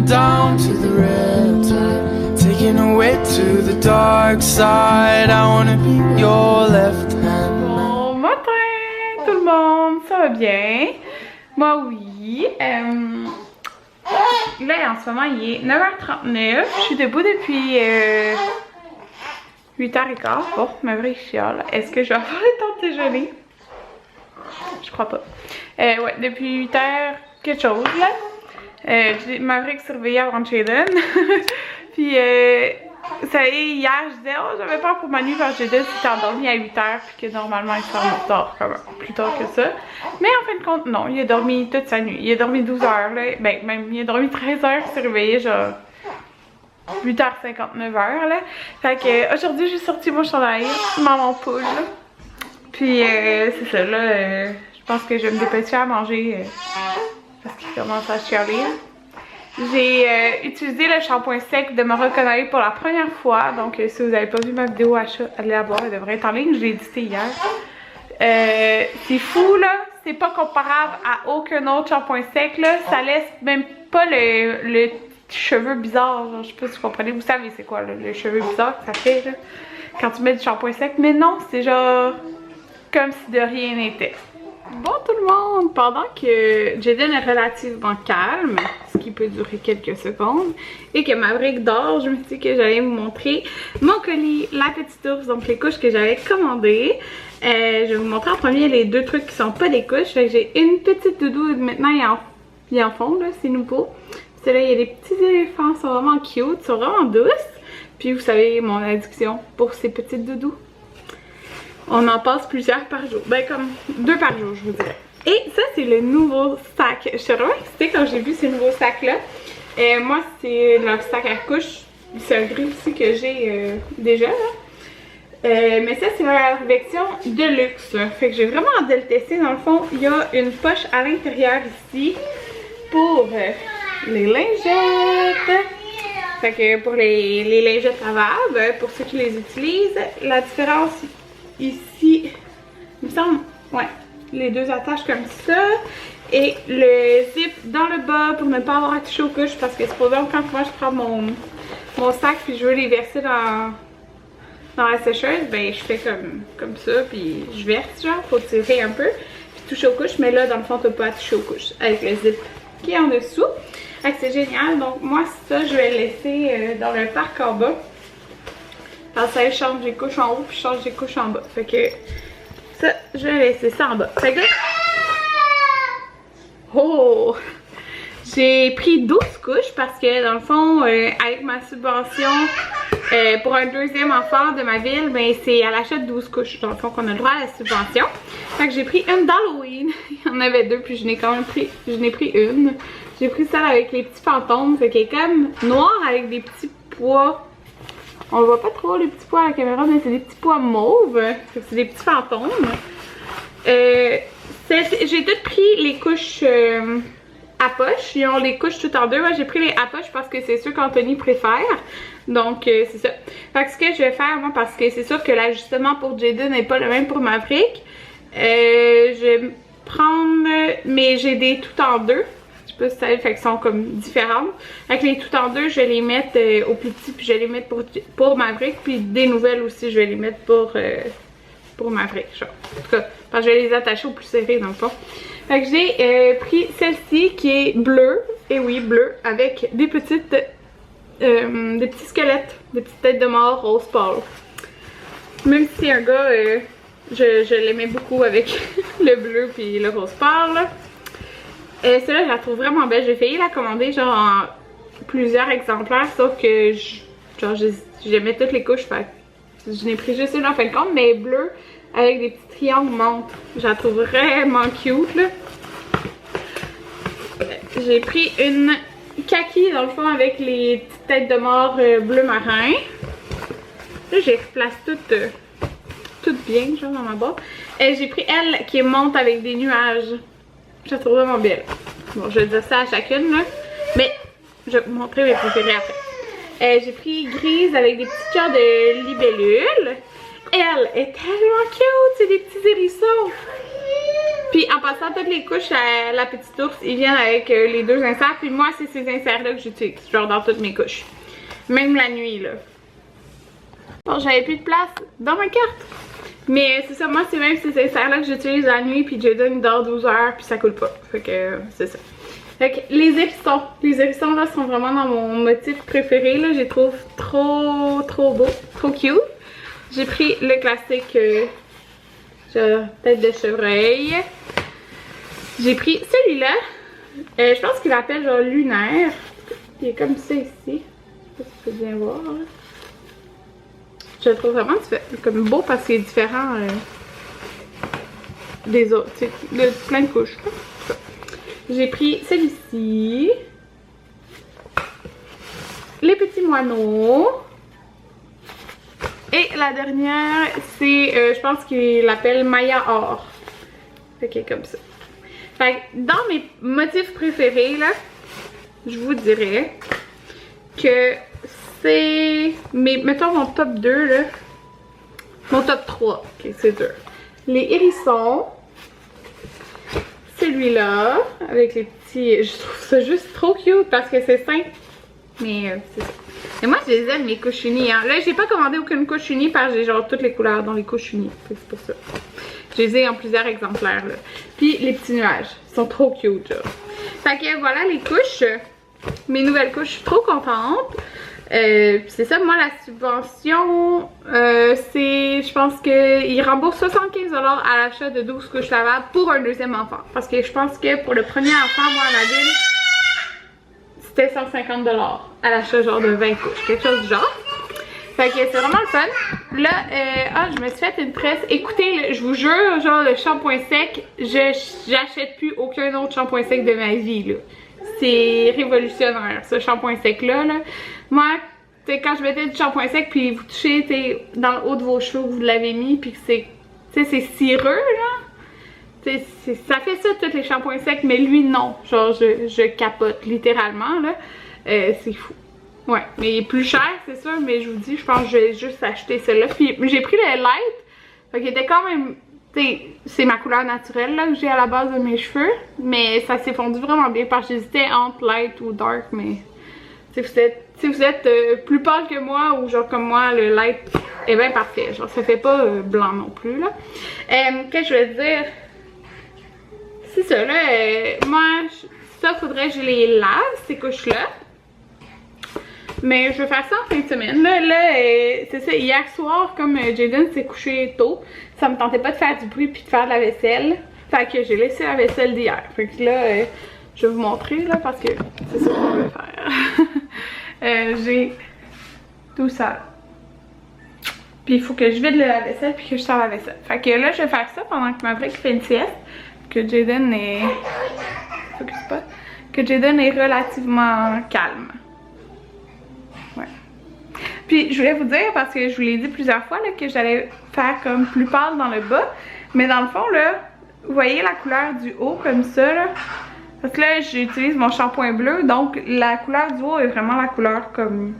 down to the riptide, taking away to the dark side. I wanna be your left hand. Bon matin tout le monde, ça va bien? Moi oui. Là en ce moment il est 9h39, je suis debout depuis 8h15. Bon, ma vraie chiale. Est-ce que je vais avoir le temps de déjeuner? Je crois pas. Ouais, depuis 8h quelque chose là. Maverick surveillait avant Jaden. Puis ça y est, hier je disais oh j'avais peur pour ma nuit parce que Jaden s'était endormi à 8h puis que normalement il se ferme tard, quand même, plus tard que ça. Mais en fin de compte non, il a dormi toute sa nuit. Il a dormi 12 heures là, ben même il a dormi 13 heures, il s'est réveillé genre 8h59 là. Fait que aujourd'hui j'ai sorti mon chandail, maman poule. Puis c'est ça là, je pense que je vais me dépêcher à manger parce qu'il commence à chialer. J'ai utilisé le shampoing sec de Me Reconnaître pour la première fois. Donc si vous n'avez pas vu ma vidéo achat, allez la voir, elle devrait être en ligne, je l'ai édité hier. C'est fou là, c'est pas comparable à aucun autre shampoing sec là. Ça laisse même pas le cheveux bizarre, genre, je sais pas si vous comprenez, vous savez c'est quoi là, le cheveu bizarre que ça fait là, quand tu mets du shampoing sec. Mais non, c'est genre comme si de rien n'était. Bon tout le monde, pendant que Jaden est relativement calme, ce qui peut durer quelques secondes, et que Maverick dort, je me suis dit que j'allais vous montrer mon colis, la petite ours, donc les couches que j'avais commandées. Je vais vous montrer en premier les deux trucs qui sont pas des couches. J'ai une petite doudou, maintenant il en fond là, c'est nouveau. Là il y a des petits éléphants, ils sont vraiment cute, ils sont vraiment douces. Puis vous savez mon addiction pour ces petites doudous. On en passe plusieurs par jour. Ben comme 2 par jour je vous dirais. Et ça c'est le nouveau sac. Je suis vraiment excitée quand j'ai vu ces nouveaux sacs là. Moi c'est leur sac à couches. C'est un gris aussi que j'ai déjà là. Mais ça c'est leur version de luxe. Fait que j'ai vraiment hâte de le tester. Dans le fond il y a une poche à l'intérieur ici pour les lingettes. Fait que pour les lingettes lavables, pour ceux qui les utilisent, la différence ici, il me semble, ouais, les deux attaches comme ça. Et le zip dans le bas pour ne pas avoir à toucher aux couches parce que supposons quand moi je prends mon sac puis je veux les verser dans la sécheuse, ben je fais comme ça puis je verse genre, faut tirer un peu puis toucher aux couches. Mais là dans le fond t'as pas à toucher aux couches avec le zip qui est en dessous. Fait que c'est génial. Donc moi ça je vais le laisser dans le parc en bas. Parce que ça je change des couches en haut puis je change des couches en bas. Fait que ça je vais laisser ça en bas. Fait que là, oh! J'ai pris 12 couches parce que dans le fond avec ma subvention pour un deuxième enfant de ma ville, ben c'est à l'achat de 12 couches dans le fond qu'on a le droit à la subvention. Fait que j'ai pris une d'Halloween. Il y en avait deux puis je n'ai pris une. J'ai pris celle avec les petits fantômes. Fait qu'elle est comme noire avec des petits pois. On le voit pas trop les petits pois à la caméra, mais c'est des petits pois mauves. C'est des petits fantômes. J'ai toutes pris les couches à poche. Ils ont les couches toutes en deux. Moi j'ai pris les à poche parce que c'est ceux qu'Anthony préfère. Donc c'est ça. Fait que ce que je vais faire moi, parce que c'est sûr que l'ajustement pour Jaden n'est pas le même pour Maverick. Je vais prendre, mais j'ai des tout en deux. Je sais pas si ça fait qu'elles sont comme différentes. Avec les tout en deux, je vais les mettre au plus petit puis je vais les mettre pour Maverick. Puis des nouvelles aussi, je vais les mettre pour Maverick. Genre. En tout cas, parce que je vais les attacher au plus serré dans le fond. Fait que j'ai pris celle-ci qui est bleue. Et oui, bleue. Avec des petits squelettes, des petites têtes de mort rose pâle. Même si c'est un gars, je l'aimais beaucoup avec le bleu puis le rose pâle. Celle-là, je la trouve vraiment belle. J'ai failli la commander genre en plusieurs exemplaires, sauf que j'aimais toutes les couches. Fait je n'ai pris juste une en fin de compte, mais bleue avec des petits triangles montre. Je la trouve vraiment cute là. J'ai pris une kaki dans le fond avec les petites têtes de mort bleu marin. Là, je les replace toutes bien, genre dans ma boîte. J'ai pris elle qui est monte avec des nuages. Je la trouve vraiment belle. Bon, je vais dire ça à chacune là. Mais je vais vous montrer mes préférés après. J'ai pris grise avec des petits cœurs de libellules. Elle est tellement cute, c'est des petits hérissons. Puis en passant, toutes les couches à la petite ours, ils viennent avec les 2 inserts. Puis moi, c'est ces inserts-là que j'utilise, genre dans toutes mes couches. Même la nuit, là. Bon, j'avais plus de place dans ma carte. Mais c'est ça, moi, c'est même ces inserts-là que j'utilise la nuit. Puis Jaden, il dort 12 heures, puis ça coule pas. Fait que c'est ça. Fait que les hérissons là sont vraiment dans mon motif préféré. Là, je les trouve trop beaux, trop cute. J'ai pris le classique tête de chevreuil. J'ai pris celui-là. Je pense qu'il l'appelle genre lunaire. Il est comme ça ici. Je sais pas si tu peux bien voir. Là. Je le trouve vraiment comme beau parce qu'il est différent des autres. Il y a plein de couches. J'ai pris celui-ci. Les petits moineaux. Et la dernière, c'est, je pense qu'il l'appelle Maya Or. Fait qu'elle est comme ça. Fait que dans mes motifs préférés, là, je vous dirais que c'est, mettons mon top 2, là. Mon top 3, ok, c'est dur. Les hérissons. Celui-là, avec les petits... Je trouve ça juste trop cute parce que c'est simple. Mais c'est ça. Et moi, je les aime, mes couches unies. Hein. Là, j'ai pas commandé aucune couche unie parce que j'ai genre toutes les couleurs dans les couches unies. C'est pour ça. Je les ai en plusieurs exemplaires, là. Puis les petits nuages. Ils sont trop cute, genre. Fait que voilà les couches. Mes nouvelles couches. Je suis trop contente. C'est ça, moi la subvention, c'est, je pense qu'ils remboursent 75$ à l'achat de 12 couches lavables pour un deuxième enfant. Parce que je pense que pour le premier enfant, moi à ma ville, c'était 150$ à l'achat genre de 20 couches, quelque chose du genre. Fait que c'est vraiment le fun. Là, je me suis fait une tresse. Écoutez, je vous jure, genre le shampoing sec, j'achète plus aucun autre shampoing sec de ma vie, là. C'est révolutionnaire, ce shampoing sec-là. Là. Moi, quand je mettais du shampoing sec, puis vous touchez dans le haut de vos cheveux, vous l'avez mis, puis que c'est cireux, là. Ça fait ça, tous les shampoings secs, mais lui, non. Genre, je capote, littéralement, là. C'est fou. Ouais, mais il est plus cher, c'est sûr, mais je vous dis, je pense que je vais juste acheter celui-là. Puis j'ai pris le light, fait qu'il était quand même... C'est ma couleur naturelle là, que j'ai à la base de mes cheveux, mais ça s'est fondu vraiment bien parce que j'hésitais entre light ou dark, mais si vous êtes plus pâle que moi ou genre comme moi, le light est bien parfait, genre ça fait pas blanc non plus là. Qu'est-ce que je veux dire? C'est ça là, moi ça faudrait que je les lave ces couches là. Mais je vais faire ça en fin de semaine. Là c'est ça, hier soir, comme Jaden s'est couché tôt, ça me tentait pas de faire du bruit puis de faire de la vaisselle. Fait que j'ai laissé la vaisselle d'hier. Fait que là, je vais vous montrer là parce que c'est ça qu'on veut faire. J'ai tout ça. Puis il faut que je vide la vaisselle puis que je sors la vaisselle. Fait que là, je vais faire ça pendant que Maverick fait une sieste. Que Jaden est... Focus pas. Que Jaden est relativement calme. Puis je voulais vous dire, parce que je vous l'ai dit plusieurs fois là, que j'allais faire comme plus pâle dans le bas. Mais dans le fond là, vous voyez la couleur du haut comme ça là. Parce que là j'utilise mon shampoing bleu. Donc la couleur du haut est vraiment la couleur comme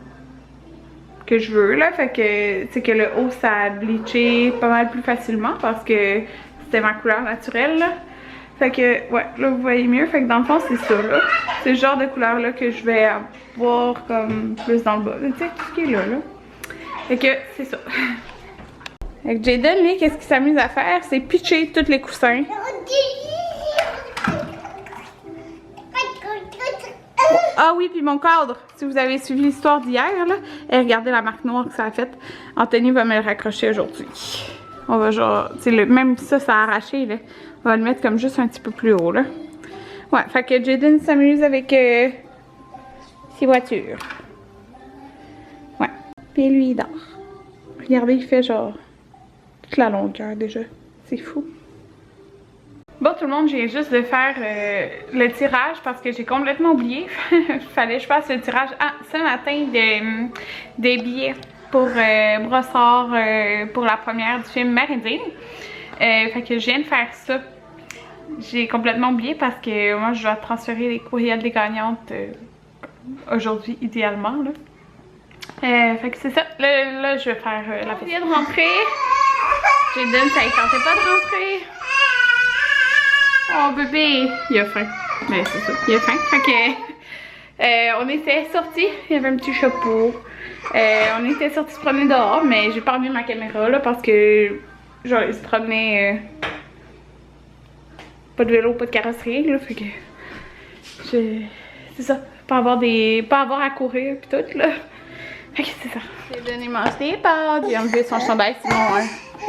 que je veux là. Fait que c'est que le haut ça a bleaché pas mal plus facilement parce que c'était ma couleur naturelle là. Fait que ouais, là vous voyez mieux. Fait que dans le fond c'est ça là. C'est le genre de couleur là que je vais avoir comme plus dans le bas. Tu sais, tout ce qui est là. Fait que c'est ça. Avec Jaden, lui, qu'est-ce qu'il s'amuse à faire? C'est pitcher tous les coussins. Ah oui, puis mon cadre. Si vous avez suivi l'histoire d'hier, là, et regardez la marque noire que ça a faite. Anthony va me le raccrocher aujourd'hui. On va genre, tu sais, même ça a arraché, là. On va le mettre comme juste un petit peu plus haut, là. Ouais, fait que Jaden s'amuse avec ses voitures. Ouais. Puis lui, il dort. Regardez, il fait genre toute la longueur déjà. C'est fou. Bon tout le monde, j'ai juste de faire le tirage parce que j'ai complètement oublié. Fallait que je fasse le tirage ce matin des billets pour Brossard pour la première du film Méridine. Fait que je viens de faire ça. J'ai complètement oublié parce que moi je dois transférer les courriels des gagnantes aujourd'hui idéalement là. Fait que c'est ça. Là je vais faire la vidéo de rentrer. Jaden, ça ne tentait pas de rentrer. Oh bébé, il a faim. Mais c'est ça, il a faim. Fait que on était sortis, il y avait un petit chapeau. On était sortis se promener dehors, mais j'ai pas remis ma caméra là parce que genre il se promenait pas de vélo, pas de carrosserie là, fait que c'est ça, pas avoir à courir pis tout là. Fait que c'est ça. J'ai donné mange des pâtes, j'ai enlevé son chandail sinon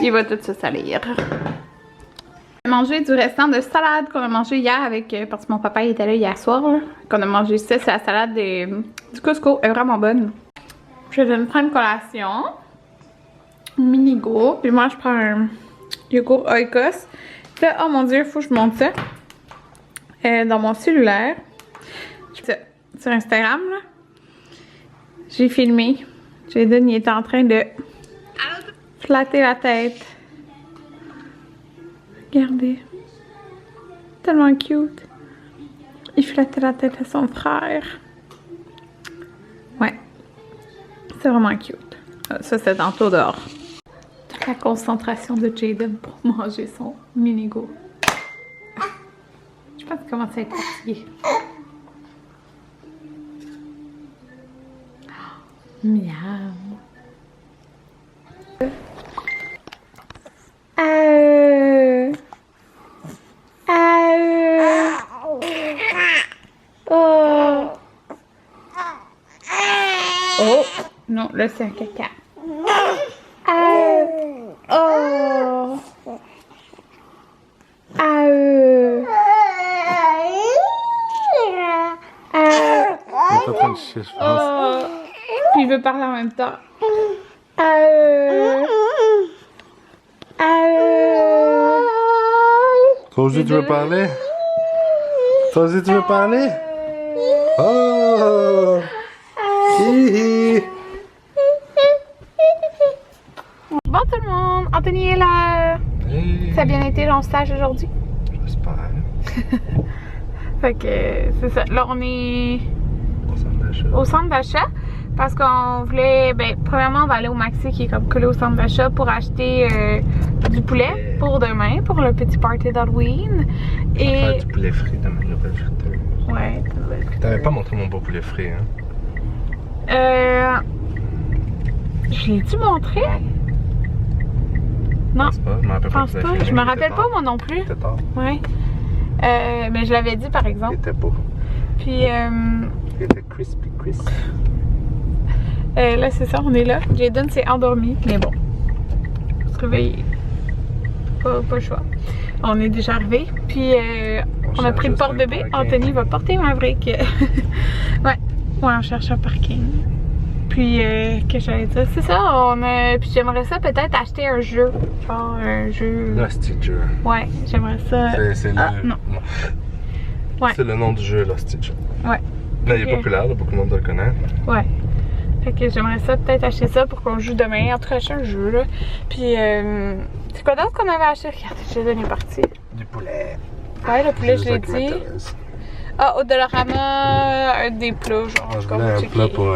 il va tout se salir. On a mangé du restant de salade qu'on a mangé hier avec parce que mon papa il était là hier soir là, qu'on a mangé ça, c'est la salade du Costco, elle est vraiment bonne. Je vais me prendre une collation, mini-go, puis moi je prends un yogourt Oikos. Là, oh mon dieu, il faut que je monte ça dans mon cellulaire. Sur Instagram là, j'ai filmé. Jaden il était en train de flatter la tête. Regardez. Tellement cute. Il flattait la tête à son frère. Ouais. C'est vraiment cute. Ça, c'est tantôt dehors. Toute la concentration de Jaden pour manger son mini-go. Je pense qu'il commence à être fatigué. Miam. Oh. Oh. Non, là c'est un caca. Oh. Il est en train de chier, je pense. Oh. Puis il veut parler en même temps. Toi aussi tu veux parler? Toi aussi tu veux parler? Oh! Hihi! Bon tout le monde, Anthony est là. Hey. Ça a bien été ton stage aujourd'hui? J'espère. Fait que c'est ça. Là on est Au centre d'achat. au centre d'achat parce qu'on voulait, ben premièrement on va aller au Maxi qui est comme collé au centre d'achat pour acheter du poulet pour demain, pour le petit party d'Halloween. On va faire Et du poulet frit dans ma nouvelle friteuse. ouais, T'avais pas montré mon beau poulet frit, hein? je l'ai-tu montré? Non, Je pense pas, je me rappelle je pense pas. pas. Je me rappelle pas moi non plus. C'était tard. Ouais. Mais je l'avais dit par Il exemple. était beau. Puis Il était crispy. là c'est ça, on est là. Jaden s'est endormi, mais bon. Faut se réveiller. Pas le choix. On est déjà arrivé. Puis on a pris le porte-bébé. Anthony va porter Maverick. Ouais, on cherche un parking. Puis qu'est-ce que j'allais dire? C'est ça, puis j'aimerais ça peut-être acheter un jeu. Genre un jeu. Lost Teacher. Ouais, j'aimerais ça. C'est Ah, le... non. Ouais. C'est le nom du jeu, Lost Teacher. Ouais. Là, il est populaire, là, beaucoup de monde le connaît. Ouais. Fait que j'aimerais ça peut-être acheter ça pour qu'on joue demain. En tout cas, acheter un jeu là. Puis c'est quoi d'autre qu'on avait acheté? Regardez, Jaden est parti. Du poulet. Ouais, le poulet, je C'est l'ai ça qui dit. m'intéresse. Ah, au Dollarama, des plats, genre. Ah, je comme voulais un checker. plat pour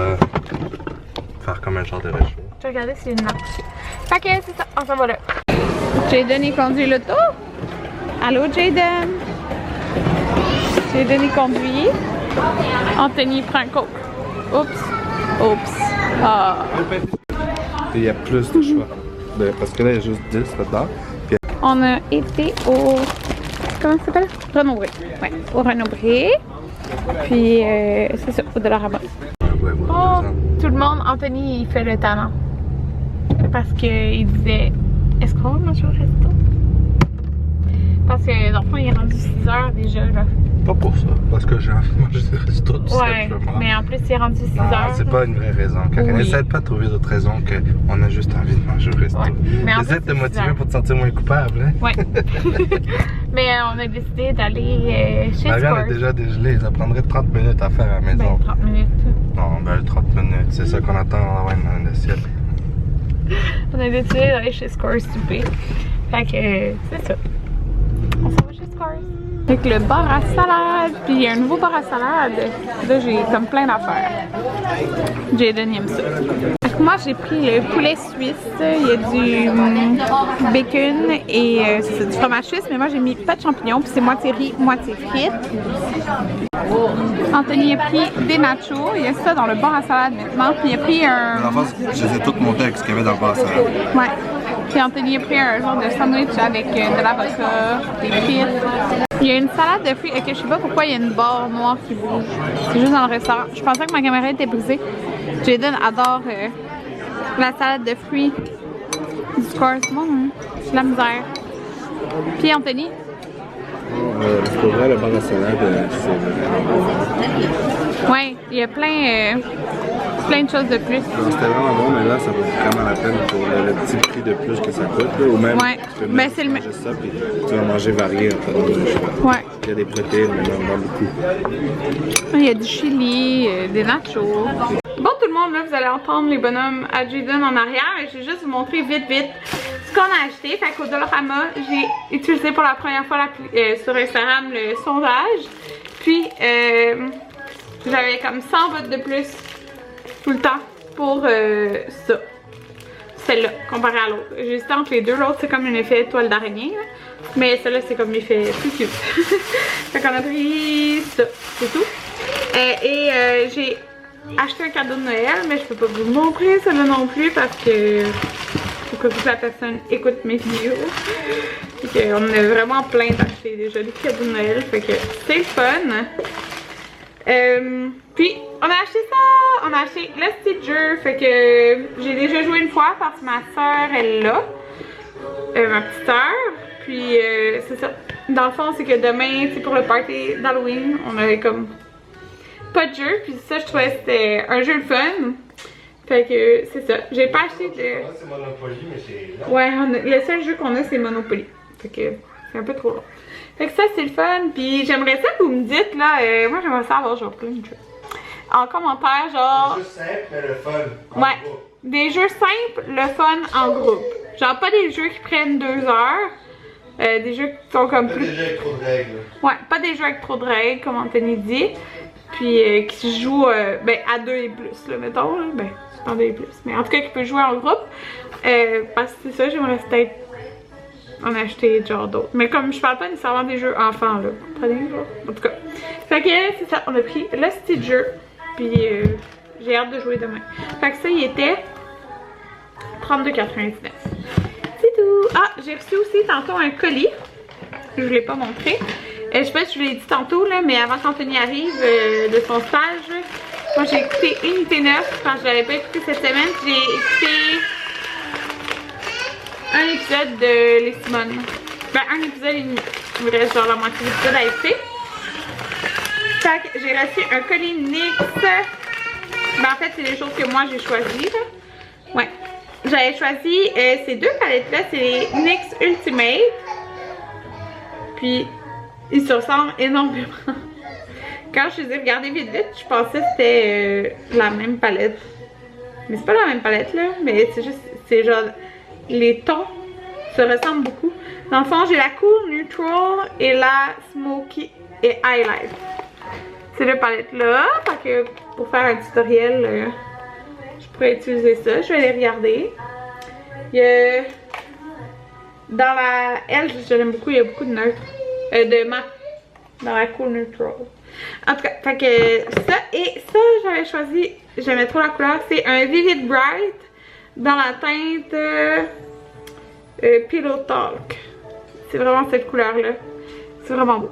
faire comme un genre de réchaud. Je vais regarder s'il y a une marque. Fait que c'est ça, on s'en va là. Jaden il conduit l'auto. Allô Jaden? Jaden il conduit. Anthony prend un coke. Oups. Ah. Et il y a plus de choix. Parce que là, il y a juste 10 là-dedans. Puis... On a été au... Comment ça s'appelle? Renaud-Bré. Ouais, au Renaud-Bré. Puis c'est ça, au Dollarama. Ouais, Oh, tout le monde, Anthony il fait le talent. Parce qu'il disait, est-ce qu'on va manger au resto? Parce que dans le fond il est rendu 6h déjà là. Pas pour ça, parce que j'ai envie de manger des restos tout Ouais, simplement. mais en plus il est rendu 6h. Non, c'est pas une vraie raison. Quand on Oui. essaie de pas trouver d'autres raisons qu'on a juste envie de manger au resto. Ouais, mais en Essaie plus, de te c'est motiver 6h. pour te sentir moins coupable. Hein? Ouais. Mais on a décidé d'aller chez Ma viande est Scores. déjà dégelée, ça prendrait 30 minutes à faire à la maison. Ben 30 minutes. Non, ben 30 minutes, c'est ça qu'on attend dans la assiette. On a décidé d'aller chez Scores souper. Fait que c'est ça. On s'en va chez Scores. Avec le bar à salade, puis il y a un nouveau bar à salade. Là, j'ai comme plein d'affaires. Jaden il aime ça. Moi j'ai pris le poulet suisse, il y a du bacon et c'est du fromage suisse, mais moi j'ai mis pas de champignons, puis c'est moitié riz, moitié frites. Anthony a pris des nachos, il y a ça dans le bar à salade maintenant, puis il a pris un... En face, je les ai toutes montées avec ce qu'il y avait dans le bar à salade. Ouais. Puis Anthony a pris un genre de sandwich avec de l'avocat, des frites. Il y a une salade de fruits, ok, je sais pas pourquoi il y a une barre noire qui bouge. C'est juste dans le restaurant. Je pensais que ma caméra était brisée. Jaden adore la salade de fruits du score. C'est bon, hein? C'est la misère. Puis Anthony? Pour vrai, le bar à salade, c'est... Ouais, il y a plein de choses de plus. C'était vraiment bon, mais là, ça vaut vraiment la peine pour le petit prix de plus que ça coûte. Là, ou même, ouais. tu peux même manger ça, puis tu vas manger varié en fait. Ouais. Il y a des protéines, mais on en manque beaucoup. Il y a du chili, des nachos. Bon tout le monde, là, vous allez entendre les bonhommes à Jaden en arrière. Et je vais juste vous montrer vite ce qu'on a acheté. Fait qu'au Dollarama, j'ai utilisé pour la première fois sur Instagram le sondage. Puis, j'avais comme 100 votes de plus tout le temps pour ça. Celle-là, comparée à l'autre. J'ai hésité entre les deux. L'autre, c'est comme un effet toile d'araignée. Mais celle-là, c'est comme l'effet plus cute. Fait qu'on a pris ça. C'est tout. J'ai acheté un cadeau de Noël, mais je peux pas vous montrer celle-là non plus parce que faut que toute la personne écoute mes vidéos. Fait qu'on a vraiment plein d'acheter déjà des cadeaux de Noël. Fait que c'est le fun. Puis on a acheté ça, on a acheté le Stitcher, fait que j'ai déjà joué une fois parce que ma soeur elle l'a, ma petite soeur, puis c'est ça. Dans le fond c'est que demain, c'est pour le party d'Halloween, on avait comme pas de jeu, puis ça je trouvais que c'était un jeu de fun. Fait que c'est ça, j'ai pas acheté de... C'est Monopoly, mais c'est... Ouais, le seul jeu qu'on a c'est Monopoly, fait que c'est un peu trop long. Fait que ça c'est le fun, puis j'aimerais ça que vous me dites là, moi j'aimerais ça avoir genre plein de jeux. En commentaire genre... Des jeux simples mais le fun. Ouais, des jeux simples, le fun en groupe. Genre pas des jeux qui prennent 2 heures, des jeux qui sont comme plus... Pas des jeux avec trop de règles. Ouais, pas des jeux avec trop de règles comme Anthony dit. Puis qui se jouent ben, à 2 et plus là, mettons là. Ben, c'est en 2 et plus. Mais en tout cas qui peut jouer en groupe. Parce que c'est ça, j'aimerais peut-être en acheter genre d'autres. Mais comme je parle pas nécessairement des jeux enfants là, comprenez genre. En tout cas. Fait que c'est ça, on a pris le Stitcher. Puis j'ai hâte de jouer demain. Fait que ça il était 32,99. C'est tout. Ah, j'ai reçu aussi tantôt un colis. Je vous l'ai pas montré. Je sais pas si je vous l'ai dit tantôt là, mais avant qu'Anthony arrive de son stage, moi j'ai écouté Unité 9 quand je l'avais pas écouté cette semaine. J'ai écouté un épisode de Les Simones. Ben un épisode et demi. Il me reste genre la moitié de l'épisode à écouter. Fait que j'ai reçu un colis NYX. Ben en fait c'est les choses que moi j'ai choisies là. Ouais. J'avais choisi ces deux palettes là, c'est les NYX Ultimate. Puis ils se ressemblent énormément. Quand je les ai regardés vite, je pensais que c'était la même palette. Mais c'est pas la même palette là, mais c'est juste, c'est genre, les tons se ressemblent beaucoup. Dans le fond, j'ai la Cool Neutral et la Smoky et Highlight. C'est la palette là, fait que pour faire un tutoriel, je pourrais utiliser ça. Je vais les regarder. Il y a, dans la L, je l'aime beaucoup, il y a beaucoup de neutres. De mat dans la Cool Neutral. En tout cas, fait que ça et ça j'avais choisi, j'aimais trop la couleur, c'est un Vivid Bright dans la teinte Pillow Talk. C'est vraiment cette couleur là, c'est vraiment beau.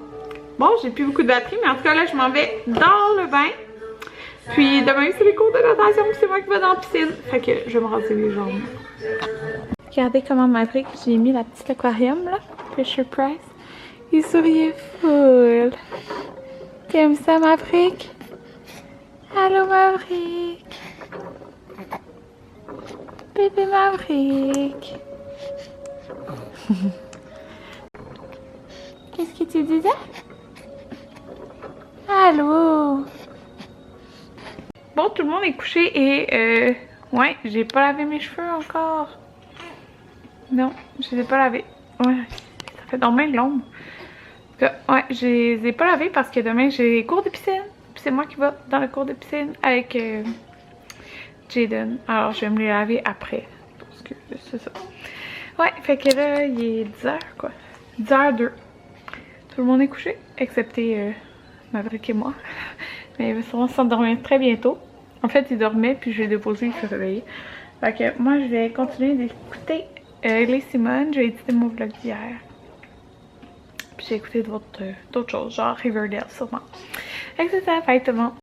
Bon, j'ai plus beaucoup de batterie, mais en tout cas là je m'en vais dans le bain. Puis demain c'est les cours de natation, c'est moi qui vais dans la piscine. Fait que je vais me raser les jambes. Regardez comment Maverick, j'ai mis la petite aquarium là, Fisher Price. Il souriait full. T'aimes ça, Maverick? Allô, Maverick? Bébé Maverick. Qu'est-ce que tu disais? Allô? Bon, tout le monde est couché et ouais, j'ai pas lavé mes cheveux encore. Non, je les ai pas lavés. Ouais, ça fait donc bien de l'ombre. Ouais, je les ai pas lavés parce que demain j'ai cours de piscine. Puis c'est moi qui vais dans le cours de piscine avec Jaden. Alors, je vais me les laver après. Parce que c'est ça. Ouais, fait que là, il est 10h, quoi. 10h02. Tout le monde est couché, excepté Maverick et moi. Mais il va sûrement s'endormir très bientôt. En fait, il dormait, puis je l'ai déposé, il s'est réveillé. Fait que moi, je vais continuer d'écouter les Simone. J'ai édité mon vlog d'hier. Puis j'ai écouté d'autres choses, genre Riverdale, sûrement. Fait que c'est ça, bye tout le monde.